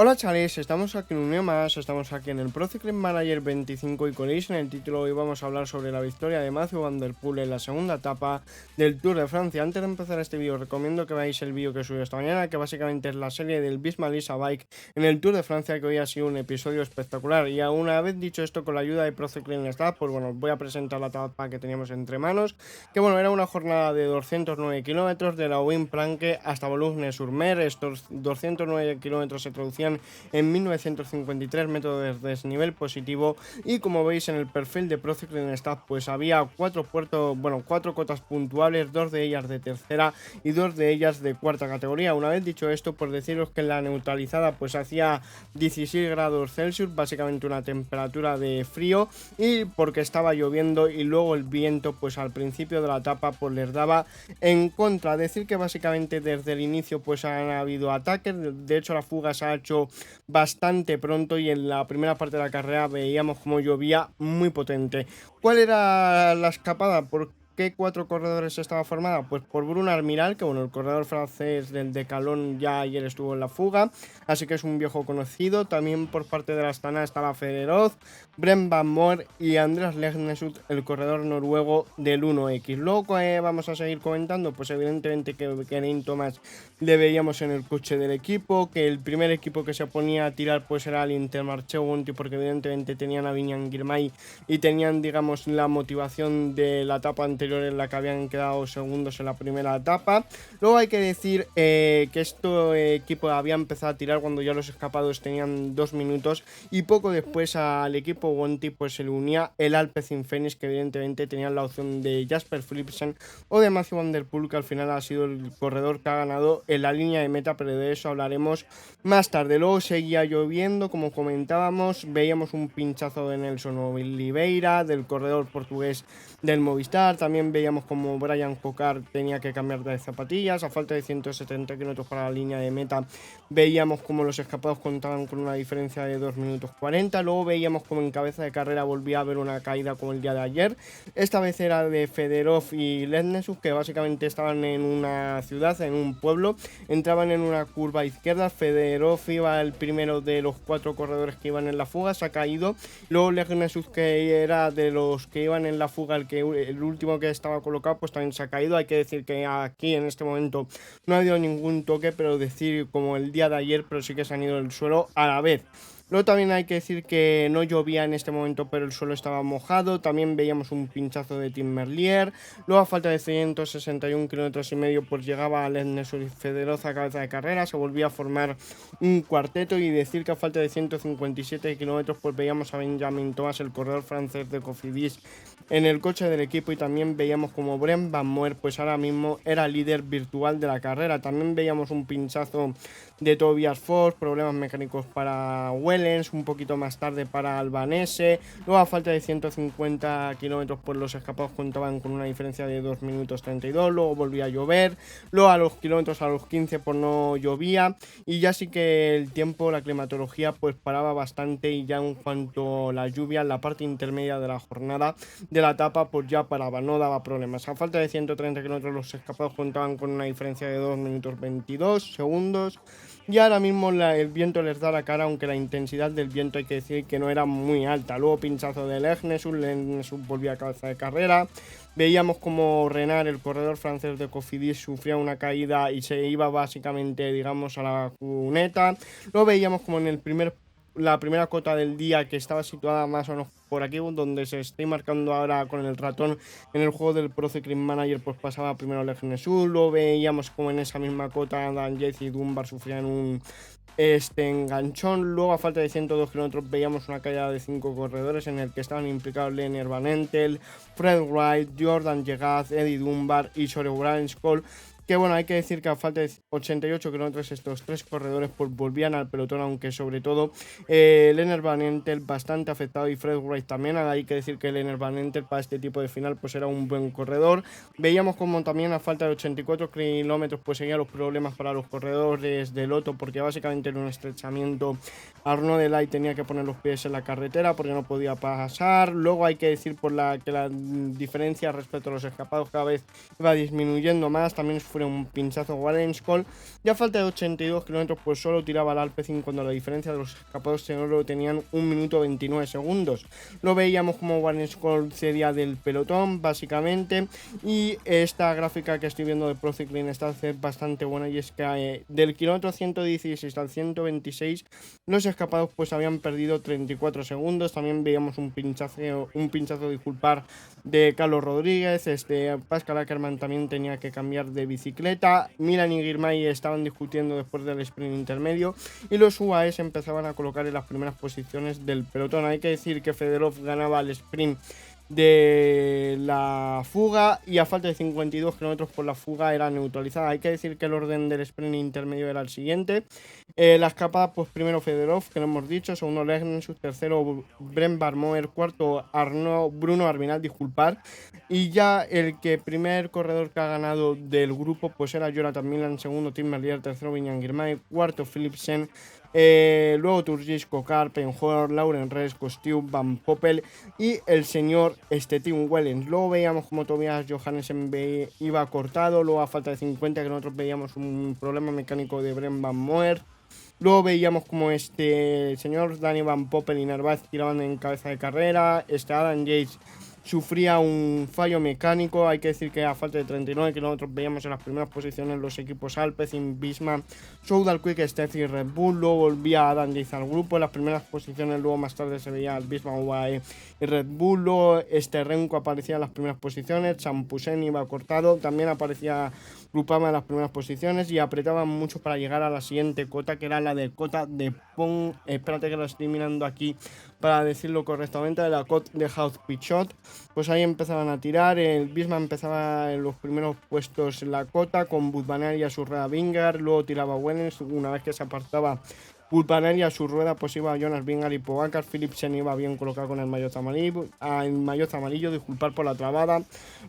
Hola chavales, estamos aquí en un día más, estamos aquí en el Pro Cycling Manager 25 y con ellos en el título hoy vamos a hablar sobre la victoria de Mathieu van der Poel en la segunda etapa del Tour de Francia. Antes de empezar este vídeo recomiendo que veáis el vídeo que subí esta mañana, que básicamente es la serie del Bismarck Bike en el Tour de Francia, que hoy ha sido un episodio espectacular. Y una vez dicho esto, con la ayuda de Pro Cycling Stats, pues bueno, voy a presentar la etapa que teníamos entre manos, que bueno, era una jornada de 209 kilómetros de la Wim-Planke hasta Boulogne-sur-Mer. Estos 209 kilómetros se traducían en 1953 metros de desnivel positivo, y como veis en el perfil de Pro Cycling Stats pues había cuatro cotas puntuables, dos de ellas de tercera y dos de ellas de cuarta categoría. Una vez dicho esto, pues deciros que en la neutralizada pues hacía 16 grados Celsius, básicamente una temperatura de frío, y porque estaba lloviendo y luego el viento pues al principio de la etapa pues les daba en contra. Decir que básicamente desde el inicio pues han habido ataques, de hecho la fuga se ha hecho bastante pronto y en la primera parte de la carrera veíamos como llovía muy potente. ¿Cuál era la escapada? ¿Por qué cuatro corredores estaba formada? Pues por Bruno Armiral, que bueno, el corredor francés del Decalón ya ayer estuvo en la fuga, así que es un viejo conocido. También por parte de la Astana estaba Federoz, Brent Van Moer y Andreas Legnesut, el corredor noruego del 1X. Luego vamos a seguir comentando, pues evidentemente que Geraint Thomas le veíamos en el coche del equipo, que el primer equipo que se ponía a tirar pues era el Intermarché Unti, porque evidentemente tenían a Viñan Girmay y tenían, digamos, la motivación de la etapa anterior en la que habían quedado segundos en la primera etapa. Luego hay que decir que este equipo había empezado a tirar cuando ya los escapados tenían 2 minutos, y poco después al equipo Unti pues se le unía el Alpecin Fenix, que evidentemente tenían la opción de Jasper Philipsen o de Mathieu van der Poel, que al final ha sido el corredor que ha ganado en la línea de meta, pero de eso hablaremos más tarde. Luego seguía lloviendo, como comentábamos, veíamos un pinchazo de Nelson Oliveira, del corredor portugués del Movistar. También veíamos como Brian Cocard tenía que cambiar de zapatillas a falta de 170 kilómetros para la línea de meta. Veíamos como los escapados contaban con una diferencia de 2 minutos 40. Luego veíamos como en cabeza de carrera volvía a haber una caída como el día de ayer. Esta vez era de Federov y Lednesuk, que básicamente estaban en una ciudad, en un pueblo, entraban en una curva izquierda. Federov iba el primero de los cuatro corredores que iban en la fuga, se ha caído. Luego Lednesuk, que era de los que iban en la fuga, el último que estaba colocado, pues también se ha caído. Hay que decir que aquí en este momento no ha habido ningún toque, pero decir como el día de ayer, pero sí que se han ido del suelo a la vez. Luego también hay que decir que no llovía en este momento, pero el suelo estaba mojado. También veíamos un pinchazo de Tim Merlier. Luego, a falta de 161 kilómetros y medio, pues llegaba Lednesuk y Federoz a cabeza de carrera. Se volvía a formar un cuarteto, y decir que a falta de 157 kilómetros, pues veíamos a Benjamin Thomas, el corredor francés de Cofidis, en el coche del equipo. Y también veíamos como Brent Van Moer pues ahora mismo era líder virtual de la carrera. También veíamos un pinchazo de Tobias Foss, problemas mecánicos para Wellens, un poquito más tarde para Albanese. Luego, a falta de 150 kilómetros, pues los escapados contaban con una diferencia de 2 minutos 32. Luego volvía a llover. Luego a los kilómetros, a los 15, pues no llovía, y ya sí que el tiempo, la climatología pues paraba bastante, y ya en cuanto a la lluvia en la parte intermedia de la jornada de la etapa pues ya paraba, no daba problemas. A falta de 130 kilómetros los escapados contaban con una diferencia de 2 minutos 22 segundos, y ahora mismo el viento les da la cara, aunque la intensidad del viento hay que decir que no era muy alta. Luego pinchazo de Legnesuk volvía a cabeza de carrera. Veíamos como Renard, el corredor francés de Cofidis, sufría una caída y se iba básicamente, digamos, a la cuneta. Lo veíamos como en la primera cota del día, que estaba situada más o menos por aquí, donde se está marcando ahora con el ratón en el juego del Pro Cycling Manager, pues pasaba primero Legnesuk. Lo veíamos como en esa misma cota Dan Yates y Dunbar sufrían un enganchón. Luego, a falta de 102 kilómetros, veíamos una caída de 5 corredores en el que estaban implicados Lennart Van Entel, Fred Wright, Jordan Gegaz, Eddie Dunbar y Soren Skoll. Que bueno, hay que decir que a falta de 88 kilómetros estos tres corredores pues volvían al pelotón, aunque sobre todo Lennart Van Entel bastante afectado, y Fred Wright también. Hay que decir que Lennart Van Entel para este tipo de final pues era un buen corredor. Veíamos como también a falta de 84 kilómetros pues seguían los problemas para los corredores de Lotto, porque básicamente era un estrechamiento. Arnaud Delay tenía que poner los pies en la carretera porque no podía pasar. Luego hay que decir que la diferencia respecto a los escapados cada vez iba disminuyendo más. También sufre un pinchazo Wallenskoll y a falta de 82 kilómetros pues solo tiraba al Alpecin cuando la diferencia de los escapados solo tenían 1 minuto 29 segundos. Lo veíamos como Wallenskoll cedía del pelotón básicamente, y esta gráfica que estoy viendo de Pro Cycling está bastante buena, y es que del kilómetro 116 al 126 los escapados pues habían perdido 34 segundos. También veíamos un pinchazo, disculpar, de Carlos Rodríguez. Pascal Ackermann también tenía que cambiar de bicicleta. Milan y Girmay estaban discutiendo después del sprint intermedio y los UAE se empezaban a colocar en las primeras posiciones del pelotón. Hay que decir que Fedorov ganaba el sprint de la fuga y a falta de 52 kilómetros por la fuga era neutralizada. Hay que decir que el orden del sprint intermedio era el siguiente: la escapada, pues primero Fedorov, que lo hemos dicho, segundo Legnensus, tercero Brent Barmoer, cuarto Bruno Arvinal, disculpar, y ya el que primer corredor que ha ganado del grupo pues era Jonathan Milan, segundo Tim Merlier, tercero Viñan Girmay, cuarto Philipsen, luego Turgis, Kokar, Penhor, Lauren Res, Kostiu, Van Poppel y el señor Tim Wellens. Luego veíamos como Tobias Johannessen iba cortado. Luego a falta de 50 kilómetros veíamos un problema mecánico de Brent Van Moer. Luego veíamos como señor Danny Van Poppel y Narváez tiraban en cabeza de carrera. Adam Yates sufría un fallo mecánico. Hay que decir que a falta de 39 kilómetros veíamos en las primeras posiciones los equipos Alpecin, Visma, Soudal Quick Step y Red Bull. Luego volvía Adam Yates al grupo en las primeras posiciones. Luego más tarde se veía el Visma, UAE y Red Bull. Luego Renko aparecía en las primeras posiciones. Champusen iba cortado. También aparecía Groupama en las primeras posiciones y apretaban mucho para llegar a la siguiente cota, que era la de cota de Pont. Espérate que lo estoy mirando aquí para decirlo correctamente, de la cota de House Pichot. Pues ahí empezaban a tirar. El Visma empezaba en los primeros puestos en la cota con Budvaner y a su rueda Vingegaard. Luego tiraba Wellens. Una vez que se apartaba Budvaner y a su rueda pues iba Jonas Vingegaard y Pogacar. Philipsen iba bien colocado con el maillot amarillo, disculpar por la trabada.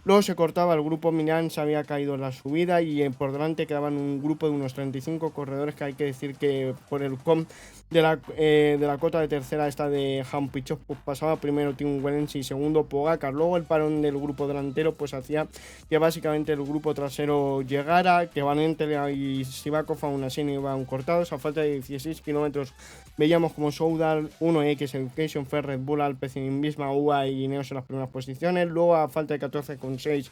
Luego se cortaba el grupo. Milan se había caído en la subida y por delante quedaban un grupo de unos 35 corredores, que hay que decir que por el com de la cota de tercera esta de Hampichov pues pasaba primero Tim Wellens y segundo Pogacar. Luego el parón del grupo delantero pues hacía que básicamente el grupo trasero llegara, que Van Entele y Sivakov aún así no iban cortados. A falta de 16 kilómetros veíamos como Soudal, 1X Education, Red Bull, Alpecin, Visma, UAE y Ineos en las primeras posiciones. Luego a falta de 14,6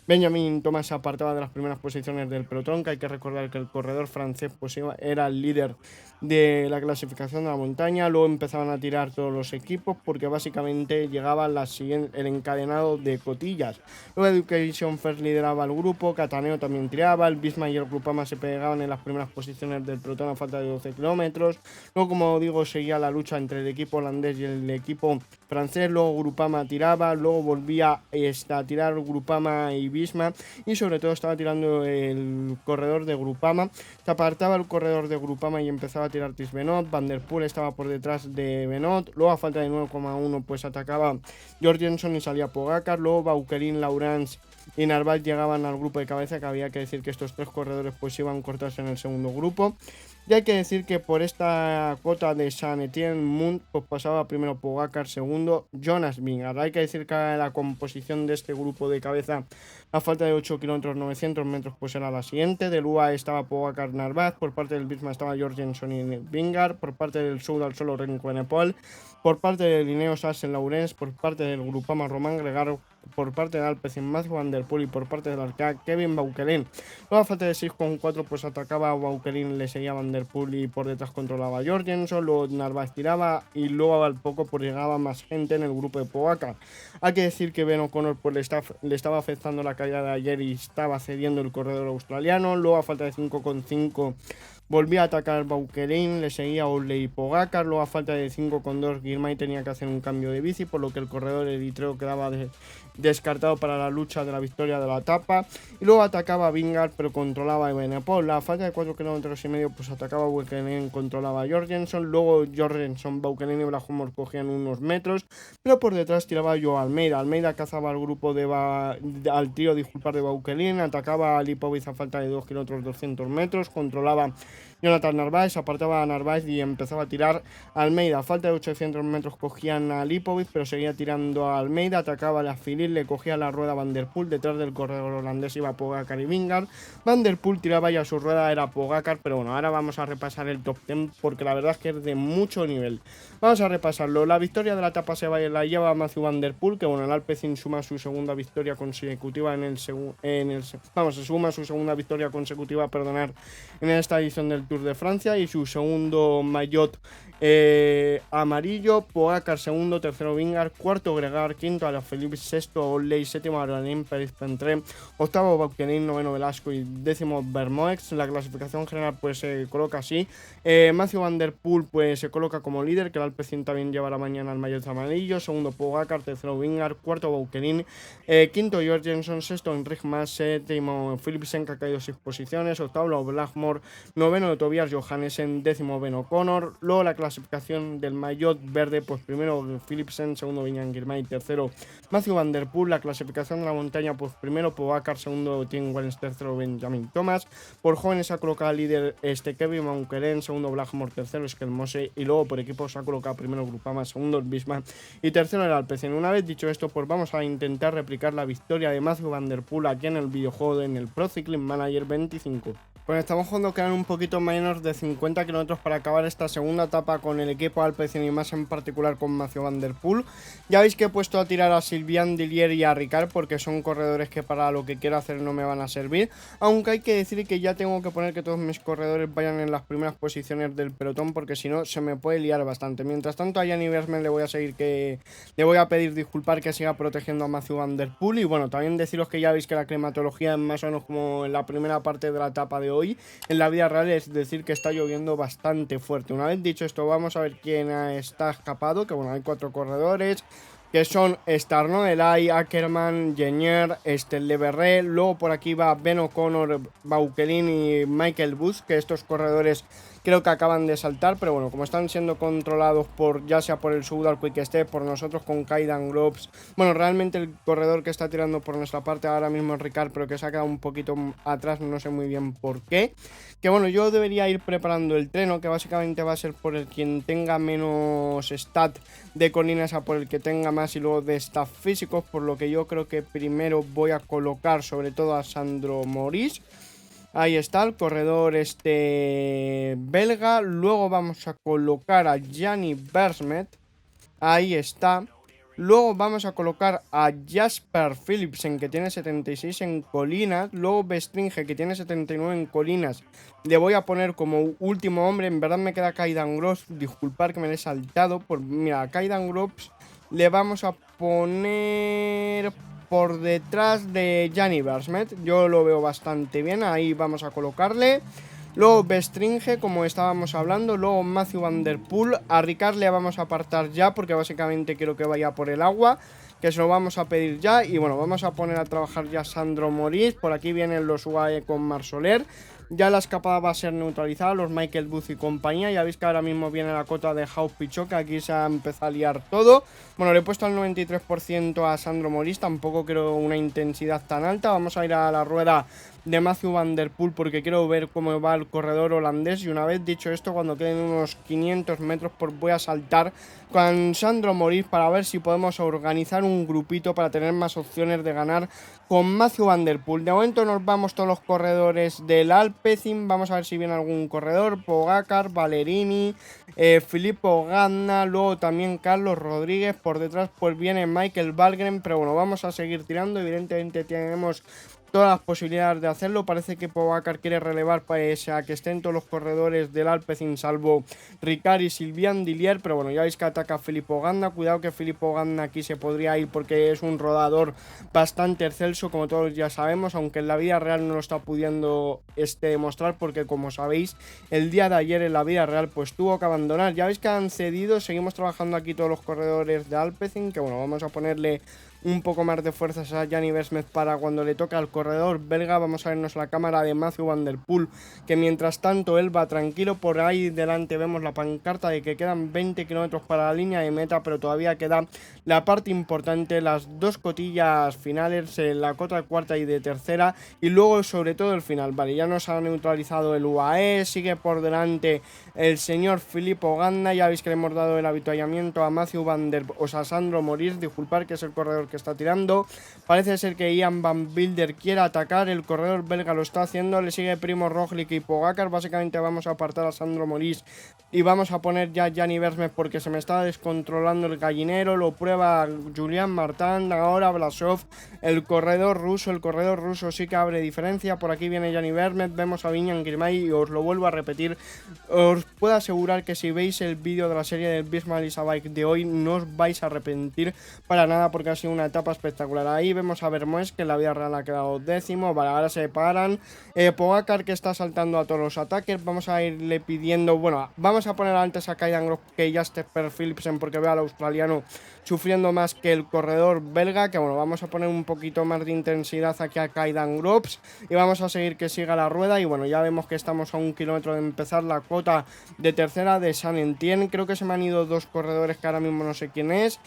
Benjamin Thomas se apartaba de las primeras posiciones del pelotón, que hay que recordar que el corredor francés pues era el líder de la clasificación de la montaña. Luego empezaban a tirar todos los equipos porque básicamente llegaba el encadenado de cotillas. Luego Education First lideraba el grupo, Cataneo también tiraba, el Visma y el Groupama se pegaban en las primeras posiciones del pelotón a falta de 12 kilómetros. Luego, como digo, seguía la lucha entre el equipo holandés y el equipo francés. Luego Groupama tiraba, luego volvía a tirar Groupama y Visma, y sobre todo estaba tirando el corredor de Groupama. Se apartaba el corredor de Groupama y empezaba a tirar Tis Benoot. Van der Poel estaba por detrás de Benoot. Luego a falta de 9,1 pues atacaba Jorgensen y salía Pogacar. Luego Bauquelin, Laurens y Narváez llegaban al grupo de cabeza, que había que decir que estos tres corredores pues iban a cortarse en el segundo grupo. Y hay que decir que por esta cota de Saint-Étienne-Mont pues pasaba primero Pogacar, segundo Jonas Vingegaard. Hay que decir que la composición de este grupo de cabeza a falta de 8 kilómetros 900 metros pues era la siguiente: del UAE estaba Pogacar, Narváez, por parte del Visma estaba Jorgensen y Vingegaard, por parte del Soudal solo Renko Evenepoel, por parte del Ineos Assen Laurens, por parte del Groupama Romain Gregaro, por parte de Alpecin Mathieu Van der Poel y por parte del Arkea Kevin Bauquelin. Luego a falta de 6,4 pues atacaba Bauquelin, le seguía Van der Poel y por detrás controlaba Jorgensen. Luego Narváez tiraba y luego al poco pues llegaba más gente en el grupo de Pogacar. Hay que decir que Ben O'Connor pues le estaba afectando la caída de ayer y estaba cediendo el corredor australiano. Luego a falta de 5,5 volvía a atacar Bauquelin, le seguía Olley y Pogacar. Luego a falta de 5,2 Girmay tenía que hacer un cambio de bici, por lo que el corredor eritreo quedaba descartado para la lucha de la victoria de la etapa. Y luego atacaba Vingegaard pero controlaba a Evenepoel. A falta de 4,5 kilómetros pues atacaba Bauquelin, controlaba a Jorgensen. Luego Jorgensen, Bauquelin y Blachomor cogían unos metros, pero por detrás tiraba yo a Almeida. Almeida cazaba al grupo al tiro de Bauquelin, atacaba a Lipovic a falta de 2 kilómetros 200 metros, controlaba Jonathan Narváez, apartaba a Narváez y empezaba a tirar a Almeida. A falta de 800 metros cogían a Lipovic, pero seguía tirando a Almeida, atacaba a la Filip, le cogía la rueda Van der Poel, detrás del corredor holandés iba Pogacar y Vingegaard. Van der Poel tiraba y a su rueda era Pogacar, pero bueno, ahora vamos a repasar el top 10 porque la verdad es que es de mucho nivel. Vamos a repasarlo. La victoria de la etapa se la lleva Mathieu Van der Poel, que bueno, el Alpecin suma su segunda victoria consecutiva suma su segunda victoria consecutiva, en esta edición del Tour de Francia y su segundo maillot amarillo. Pogacar segundo, tercero Vingegaard, cuarto Gregaard, quinto Alaphilippe, sexto Olley, séptimo Aralain Pérez-Pentré, octavo Bauquelin, noveno Velasco y décimo Vermoex. La clasificación general pues se coloca así. Mathieu Van der Poel pues se coloca como líder, que el Alpecin también llevará mañana el maillot amarillo. Segundo Pogacar, tercero Vingegaard, cuarto Bauquelin, quinto Jorgensen, sexto Enric Mas, séptimo Philipsen, que ha caído 6 posiciones, octavo Blackmore, noveno Tobias Johannessen, décimo Ben O'Connor. Luego la clasificación del maillot verde, pues primero Philipsen, segundo Viñan Girmay, tercero Mathieu Van der Poel. La clasificación de la montaña, pues primero Pogacar, segundo Tim Wellens, tercero Benjamin Thomas. Por jóvenes se ha colocado líder Kevin Mankeren, segundo Blackmore, tercero Skelmose, y luego por equipos se ha colocado primero Groupama, segundo el Bismarck y tercero el Alpecin. Una vez dicho esto, pues vamos a intentar replicar la victoria de Mathieu Van der Poel aquí en el videojuego, en el Pro Cycling Manager 25. Pues estamos jugando, quedan un poquito menos de 50 kilómetros para acabar esta segunda etapa con el equipo Alpecin y más en particular con Mathieu Van der Poel. Ya veis que he puesto a tirar a Sylvain Dillier y a Ricard porque son corredores que para lo que quiero hacer no me van a servir, aunque hay que decir que ya tengo que poner que todos mis corredores vayan en las primeras posiciones del pelotón porque si no se me puede liar bastante. Mientras tanto a Gianni Vermeer le voy a pedir disculpar, que siga protegiendo a Mathieu Van der Poel. Y bueno, también deciros que ya veis que la climatología es más o menos como en la primera parte de la etapa de hoy en la vida real, es decir que está lloviendo bastante fuerte. Una vez dicho esto, vamos a ver quién está escapado, que bueno, hay 4 corredores que son Starno, Elay, Ackermann, Genier, Leverret. Luego por aquí va Ben O'Connor, Bauquelin y Michael Bush, que estos corredores creo que acaban de saltar, pero bueno, como están siendo controlados por ya sea por el Soudal Quick Step, por nosotros con Kaidan Groves. Bueno, realmente el corredor que está tirando por nuestra parte ahora mismo es Ricard, pero que se ha quedado un poquito atrás, no sé muy bien por qué. Que bueno, yo debería ir preparando el treno, que básicamente va a ser por el quien tenga menos stat de colinas a por el que tenga más, y luego de staff físicos, por lo que yo creo que primero voy a colocar sobre todo a Sandro Moris. Ahí está el corredor belga. Luego vamos a colocar a Gianni Vermeer. Ahí está. Luego vamos a colocar a Jasper Philipsen, que tiene 76 en colinas. Luego Bestringe, que tiene 79 en colinas. Le voy a poner como último hombre. En verdad me queda Kaidan Groves. Disculpad que me he saltado. Mira, a Kaidan Groves le vamos a poner por detrás de Gianni Vermeer. Yo lo veo bastante bien. Ahí vamos a colocarle. Luego Bestringe, como estábamos hablando. Luego Mathieu Van der Poel. A Ricard le vamos a apartar ya, porque básicamente quiero que vaya por el agua, que se lo vamos a pedir ya. Y bueno, vamos a poner a trabajar ya Sandro Moris. Por aquí vienen los UAE con Marc Soler. Ya la escapada va a ser neutralizada, los Michael Bush y compañía. Ya veis que ahora mismo viene la cota de House Pichot, que aquí se ha empezado a liar todo. Bueno, le he puesto al 93% a Sandro Moris, tampoco quiero una intensidad tan alta. Vamos a ir a la rueda de Mathieu Van der Poel porque quiero ver cómo va el corredor holandés. Y una vez dicho esto, cuando queden unos 500 metros, pues voy a saltar con Sandro Moris para ver si podemos organizar un grupito para tener más opciones de ganar con Mathieu Van der Poel. De momento nos vamos todos los corredores del Alpecin. Vamos a ver si viene algún corredor. Pogacar, Valerini, Filippo Ganna, luego también Carlos Rodríguez. Por detrás pues viene Michael Valgren, pero bueno, vamos a seguir tirando. Evidentemente tenemos todas las posibilidades de hacerlo. Parece que Pogacar quiere relevar pese a que estén todos los corredores del Alpecin salvo Ricard y Sylvain Dillier, pero bueno, ya veis que ataca Filippo Ganna. Cuidado que Filippo Ganna aquí se podría ir porque es un rodador bastante excelso, como todos ya sabemos, aunque en la vida real no lo está pudiendo demostrar, porque como sabéis, el día de ayer en la vida real pues tuvo que abandonar. Ya veis que han cedido. Seguimos trabajando aquí todos los corredores de Alpecin, que bueno, vamos a ponerle un poco más de fuerzas a Gianni Vermez para cuando le toca al corredor belga. Vamos a vernos la cámara de Mathieu van der Poel, que mientras tanto él va tranquilo. Por ahí delante vemos la pancarta de que quedan 20 kilómetros para la línea de meta, pero todavía queda la parte importante, las dos cotillas finales, la cota cuarta y de tercera, y luego sobre todo el final. Vale, ya nos ha neutralizado el UAE, sigue por delante el señor Filippo Ganna. Ya veis que le hemos dado el avituallamiento a Mathieu van der, o sea, Sandro Moris, disculpar, que es el corredor que está tirando. Parece ser que Ian Van Wilder quiere atacar, el corredor belga lo está haciendo, le sigue Primo Roglic y Pogacar. Básicamente vamos a apartar a Sandro Moris y vamos a poner ya Gianni Vermez porque se me está descontrolando el gallinero. Lo prueba Julián Martin, ahora Blasov, el corredor ruso sí que abre diferencia. Por aquí viene Gianni Vermez, vemos a Viñan Girmay y os lo vuelvo a repetir, os puedo asegurar que si veis el vídeo de la serie del Bismarck Bike de hoy no os vais a arrepentir para nada, porque ha sido una etapa espectacular. Ahí vemos a Vermoes, que en la vida real ha quedado décimo. Vale, ahora se paran. Pogacar, que está saltando a todos los ataques. Vamos a irle pidiendo, bueno, vamos a poner antes a Kaydan Gross que Jasper Philipsen, porque veo al australiano sufriendo más que el corredor belga, que bueno, vamos a poner un poquito más de intensidad aquí a Kaydan Gross y vamos a seguir que siga la rueda. Y bueno, ya vemos que estamos a 1 kilómetro de empezar la cota de tercera de San Etienne. Creo que se me han ido dos corredores que ahora mismo no sé quién es.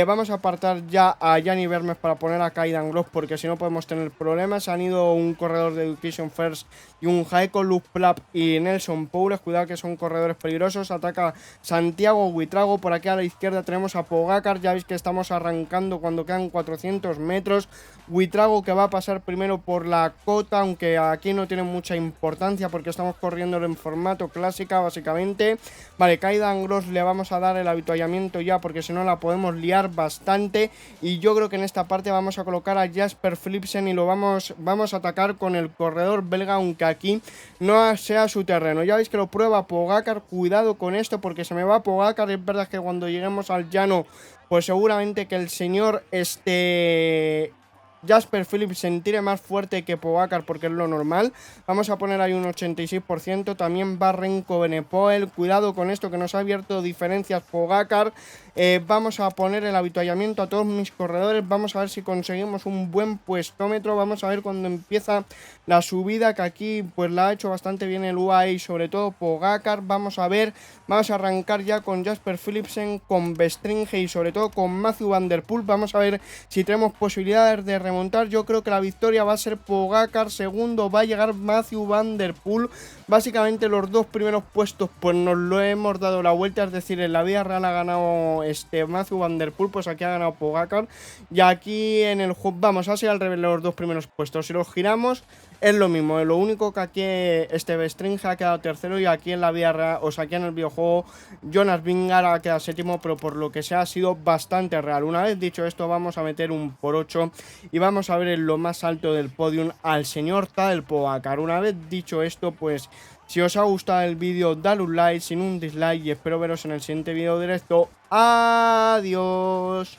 Vamos a apartar ya a Gianni Vermez para poner a Kaydan Gross, porque si no podemos tener problemas. Se han ido un corredor de Education First y un Jaeco Lupplap y Nelson Poules, cuidado que son corredores peligrosos. Ataca Santiago Buitrago. Por aquí a la izquierda tenemos a Pogacar. Ya veis que estamos arrancando cuando quedan 400 metros. Buitrago, que va a pasar primero por la cota, aunque aquí no tiene mucha importancia porque estamos corriendo en formato clásica básicamente. Vale, Kaydan Gross le vamos a dar el avituallamiento ya, porque si no la podemos liar bastante. Y yo creo que en esta parte vamos a colocar a Jasper Philipsen y lo vamos a atacar con el corredor belga, aunque aquí no sea su terreno. Ya veis que lo prueba Pogacar, cuidado con esto porque se me va Pogacar. Es verdad que cuando lleguemos al llano pues seguramente que el señor Jasper Philipsen tire más fuerte que Pogacar, porque es lo normal. Vamos a poner ahí un 86%. También va Renko Benepoel. Cuidado con esto que nos ha abierto diferencias Pogacar. Vamos a poner el avituallamiento a todos mis corredores. Vamos a ver si conseguimos un buen puestómetro. Vamos a ver cuando empieza la subida, que aquí pues la ha hecho bastante bien el UAE y sobre todo Pogacar. Vamos a ver, vamos a arrancar ya con Jasper Philipsen, con Bestringe y sobre todo con Mathieu van der Poel. Vamos a ver si tenemos posibilidades de remontar. Yo creo que la victoria va a ser Pogacar, segundo va a llegar Mathieu van der Poel. Básicamente los dos primeros puestos pues nos lo hemos dado la vuelta, es decir, en la vida real ha ganado Mathieu van der Poel, pues aquí ha ganado Pogacar, y aquí en el hub vamos a ser al revés los dos primeros puestos. Si los giramos es lo mismo, lo único que aquí Bestringe ha quedado tercero y aquí en la vida real, o sea, aquí en el videojuego Jonas Vingegaard ha quedado séptimo, pero por lo que sea ha sido bastante real. Una vez dicho esto, vamos a meter un por 8 y vamos a ver en lo más alto del podium al señor Tadej Pogacar. Una vez dicho esto, pues si os ha gustado el vídeo, dale un like, sin un dislike, y espero veros en el siguiente vídeo directo. Adiós.